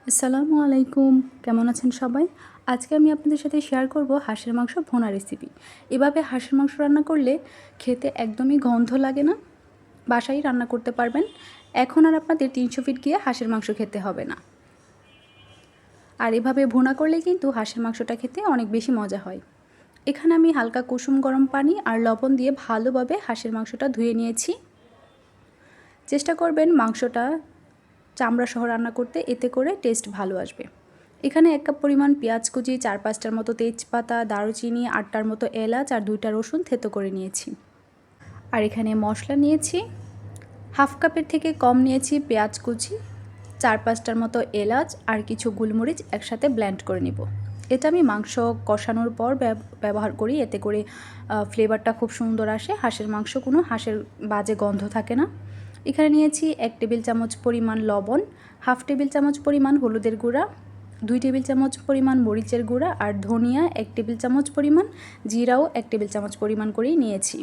আসসালামু আলাইকুম, কেমন আছেন সবাই? আজকে আমি আপনাদের সাথে শেয়ার করব হাঁসের মাংস ভুনা রেসিপি। এভাবে হাঁসের মাংস রান্না করলে খেতে একদমই গন্ধ লাগে না। বাসায় রান্না করতে পারবেন। এখন আর আপনাদের 300 ফিট গিয়ে হাঁসের মাংস খেতে হবে না। আর এভাবে ভুনা করলে কিন্তু হাঁসের মাংসটা খেতে অনেক বেশি মজা হয়। এখানে আমি হালকা কুসুম গরম পানি আর লবণ দিয়ে ভালোভাবে হাঁসের মাংসটা ধুয়ে নিয়েছি। চেষ্টা করবেন মাংসটা চামড়া সহ রান্না করতে, এতে করে টেস্ট ভালো আসবে। এখানে 1 কাপ পরিমাণ পেঁয়াজ কুচি, 4-5টার মতো তেজপাতা, দারুচিনি, 8টার মতো এলাচ আর 2টা রসুন থেতো করে নিয়েছি। আর এখানে মশলা নিয়েছি, হাফ কাপের থেকে কম নিয়েছি পেঁয়াজ কুচি, 4-5টার মতো এলাচ আর কিছু গোলমরিচ একসাথে ব্লেন্ড করে নিব। এটা আমি মাংস কষানোর পর ব্যবহার করি, এতে করে ফ্লেভারটা খুব সুন্দর আসে। হাঁসের বাজে গন্ধ থাকে না। এখানে নিয়েছি 1 টেবিল চামচ পরিমাণ লবণ, হাফ টেবিল চামচ পরিমাণ হলুদের গুঁড়া, 2 টেবিল চামচ পরিমাণ মরিচের গুঁড়া আর ধনিয়া 1 টেবিল চামচ পরিমাণ, জিরাও 1 টেবিল চামচ পরিমাণ করেই নিয়েছি।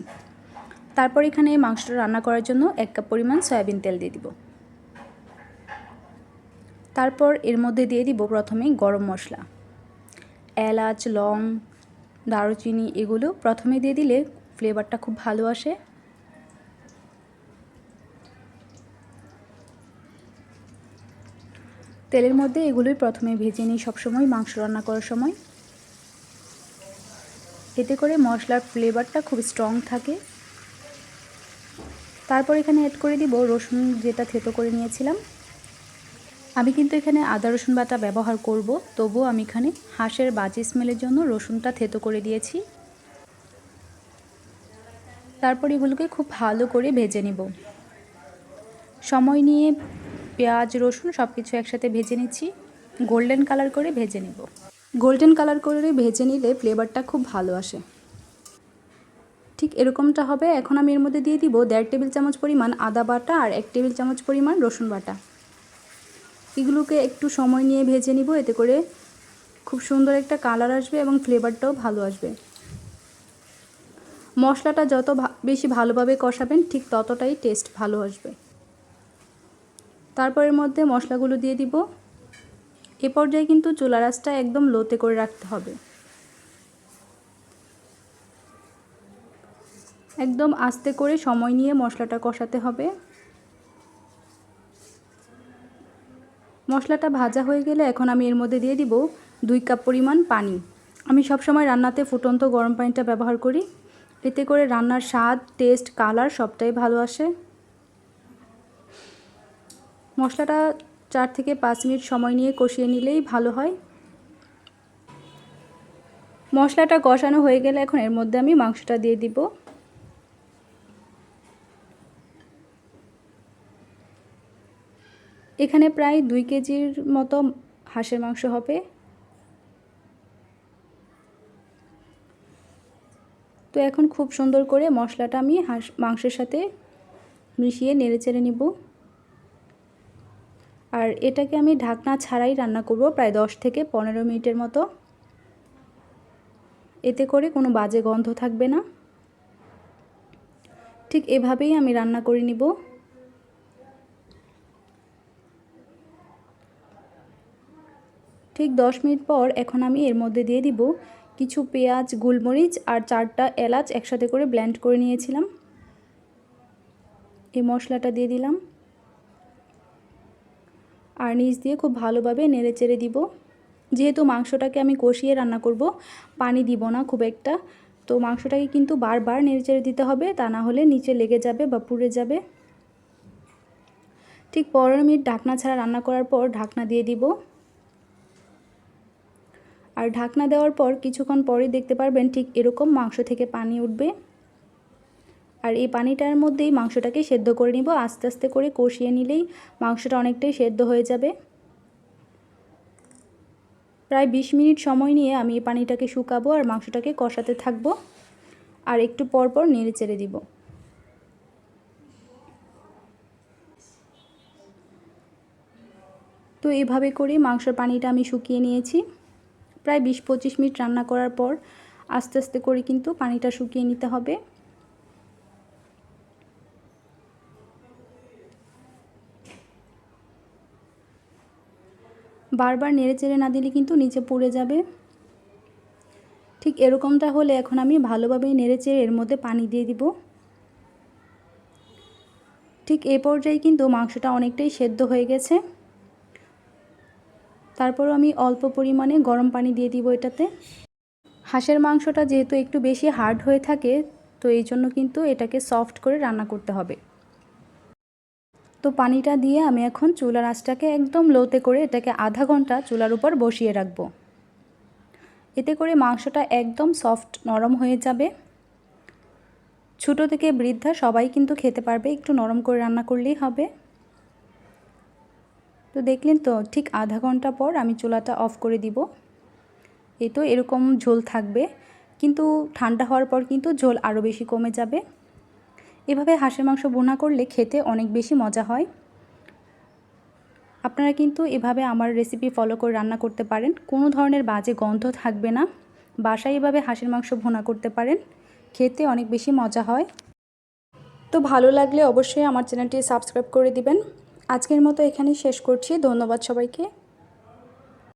তারপর এখানে মাংসটা রান্না করার জন্য 1 কাপ পরিমাণ সয়াবিন তেল দিয়ে দিব। তারপর এর মধ্যে দিয়ে দিব প্রথমেই গরম মশলা, এলাচ, লং, দারুচিনি এগুলো প্রথমে দিয়ে দিলে ফ্লেভারটা খুব ভালো আসে। তেলের মধ্যে এগুলোই প্রথমে ভেজে নিই সবসময় মাংস রান্না করার সময়, এতে করে মশলার ফ্লেভারটা খুব স্ট্রং থাকে। তারপর এখানে অ্যাড করে দিব রসুন, যেটা থেতো করে নিয়েছিলাম। আমি কিন্তু এখানে আদা রসুন বাটা ব্যবহার করব, তবুও আমি এখানে হাঁসের বাজে স্মেলের জন্য রসুনটা থেতো করে দিয়েছি। তারপর এগুলোকে খুব ভালো করে ভেজে নিব। সময় নিয়ে পেঁয়াজ, রসুন সব কিছু একসাথে ভেজে নিচ্ছি, গোল্ডেন কালার করে ভেজে নেব। গোল্ডেন কালার করে ভেজে নিলে ফ্লেভারটা খুব ভালো আসে। ঠিক এরকমটা হবে। এখন আমি এর মধ্যে দিয়ে দিব 1.5 টেবিল চামচ পরিমাণ আদা বাটা আর 1 টেবিল চামচ পরিমাণ রসুন বাটা। এগুলোকে একটু সময় নিয়ে ভেজে নিব, এতে করে খুব সুন্দর একটা কালার আসবে এবং ফ্লেভারটাও ভালো আসবে। মশলাটা যত বেশি ভালোভাবে কষাবেন ঠিক ততটাই টেস্ট ভালো আসবে। তারপর এর মধ্যে মশলাগুলো দিয়ে দিব। এ পর্যায়ে কিন্তু চুলার আঁচটা একদম লোতে করে রাখতে হবে। একদম আস্তে করে সময় নিয়ে মশলাটা কষাতে হবে। মশলাটা ভাজা হয়ে গেলে এখন আমি এর মধ্যে দিয়ে দিব 2 কাপ পরিমাণ পানি। আমি সবসময় রান্নাতে ফুটন্ত গরম পানিটা ব্যবহার করি, এতে করে রান্নার স্বাদ, টেস্ট, কালার সবটাই ভালো আসে। মশলাটা 4 থেকে 5 মিনিট সময় নিয়ে কষিয়ে নিলেই ভালো হয়। মশলাটা কষানো হয়ে গেলে এখন এর মধ্যে আমি মাংসটা দিয়ে দিব। এখানে প্রায় 2 কেজির মতো হাঁসের মাংস হবে। তো এখন খুব সুন্দর করে মশলাটা আমি মাংসের সাথে মিশিয়ে নেড়েচেড়ে নিব। আর এটাকে আমি ঢাকনা ছাড়াই রান্না করব প্রায় 10 থেকে 15 মিনিটের মতো, এতে করে কোনো বাজে গন্ধ থাকবে না। ঠিক এভাবেই আমি রান্না করে নিব। ঠিক 10 মিনিট পর এখন আমি এর মধ্যে দিয়ে দিব কিছু পেঁয়াজ, গোলমরিচ আর 4টা এলাচ একসাথে করে ব্লেন্ড করে নিয়েছিলাম। এই মশলাটা দিয়ে দিলাম আর নিচ দিয়ে খুব ভালোভাবে নেড়েচেড়ে দিব। যেহেতু মাংসটাকে আমি কষিয়ে রান্না করব, পানি দিব না খুব একটা, তো মাংসটাকে কিন্তু বারবার নেড়েচেড়ে দিতে হবে, তা না হলে নিচে লেগে যাবে বা পুড়ে যাবে। ঠিক 15 মিনিট ঢাকনা ছাড়া রান্না করার পর ঢাকনা দিয়ে দিব। আর ঢাকনা দেওয়ার পর কিছুক্ষণ পরেই দেখতে পারবেন ঠিক এরকম মাংস থেকে পানি উঠবে। আর এই পানিটার মধ্যেই মাংসটাকে সেদ্ধ করে নিব। আস্তে আস্তে করে কষিয়ে নিলেই মাংসটা অনেকটাই সেদ্ধ হয়ে যাবে। প্রায় 20 মিনিট সময় নিয়ে আমি এই পানিটাকে শুকাবো আর মাংসটাকে কষাতে থাকবো, আর একটু পর পর নেড়ে চেড়ে দিব। তো এইভাবে করে মাংসের পানিটা আমি শুকিয়ে নিয়েছি। প্রায় 20-25 মিনিট রান্না করার পর আস্তে আস্তে করে কিন্তু পানিটা শুকিয়ে নিতে হবে। বারবার নেড়ে চেড়ে না দিলে কিন্তু নিচে পুড়ে যাবে। ঠিক এরকমটা হলে এখন আমি ভালোভাবে নেড়ে চেড়ে এর মধ্যে পানি দিয়ে দিব। ঠিক এই পর্যায়ে কিন্তু মাংসটা অনেকটাই সেদ্ধ হয়ে গেছে। তারপরও আমি অল্প পরিমাণে গরম পানি দিয়ে দিব এটাতে। হাঁসের মাংসটা যেহেতু একটু বেশি হার্ড হয়ে থাকে, তো এই জন্য কিন্তু এটাকে সফট করে রান্না করতে হবে। তো পানিটা দিয়ে আমি এখন চুলার আঁচটাকে একদম লোতে করে এটাকে আধা ঘন্টা চুলার উপর বসিয়ে রাখব। এতে করে মাংসটা একদম সফট নরম হয়ে যাবে। ছোটো থেকে বৃদ্ধা সবাই কিন্তু খেতে পারবে, একটু নরম করে রান্না করলেই হবে। তো দেখলেন তো, ঠিক আধা ঘন্টা পর আমি চুলাটা অফ করে দিব। এই তো এরকম ঝোল থাকবে, কিন্তু ঠান্ডা হওয়ার পর কিন্তু ঝোল আরও বেশি কমে যাবে। এভাবে হাঁসের মাংস ভুনা করলে খেতে অনেক বেশি মজা হয়। আপনারা কিন্তু এভাবে আমার রেসিপি ফলো করে রান্না করতে পারেন, কোনো ধরনের বাজে গন্ধ থাকবে না। বাসায় এভাবে হাঁসের মাংস ভুনা করতে পারেন, খেতে অনেক বেশি মজা হয়। তো ভালো লাগলে অবশ্যই আমার চ্যানেলটি সাবস্ক্রাইব করে দিবেন। আজকের মতো এখানেই শেষ করছি। ধন্যবাদ সবাইকে।